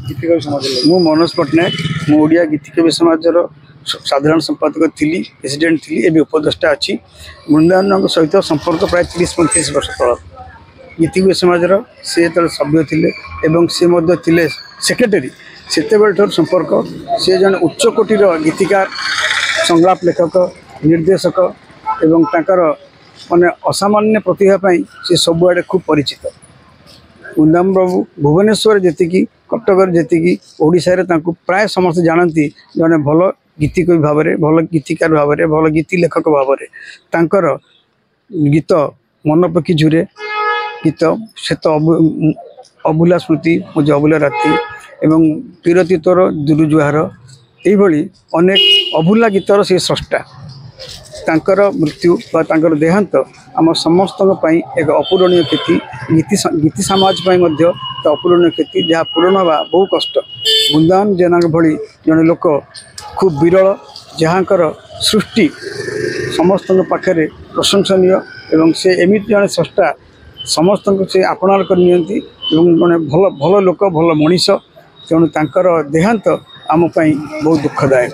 गीतिकवि समाज मु मनोज पट्टनायक मु ओडिया गीतिकवि समाज साधारण संपादक थी प्रेसिडेंट थी एवं उपदेष्टा अच्छी वृंदावन सहित संपर्क प्राय 30-35 वर्ष तल गीतिकवि समाज सी जो सभ्य थे थे सेक्रेटरी से संपर्क सी जन उच्चकोटीर गीतिकार संलाप लेखक निर्देशक एवं तांकर माने असामान्य प्रतिभा से सबुआड़े खूब परिचित वृंदावन बाबू भुवनेश्वर जी कटक जी ओडिशा प्राय समस्त जानती जड़े भल गीतिकवि भाव में भल गीतिकार भाव में भल गीति लेखक भाव में तांकर गीत मन पक्षी झुरे गीत से तो अभुला स्मृति मुझे अभुला राति एवं पीरती तोर दुरुजुहार यही अनेक अभुला गीतर से स्रष्टा तांकर मृत्यु तांकर देहांत आम समस्त एक अपूरणीय क्षति गीति समाज तो अपूरणीय क्षति जहाँ पूरण हवा बहु कष्ट वृंदावन जेना भली जड़े लोक खूब विरल जहाँकर सृष्टि समस्त पाखे प्रशंसनीय एवं से एमती जड़े स्रष्टा समस्त से आपणार करनी जड़े भल भल लोक भल मनीष तेणु तांकर देहांत आम बहुत दुखदायक।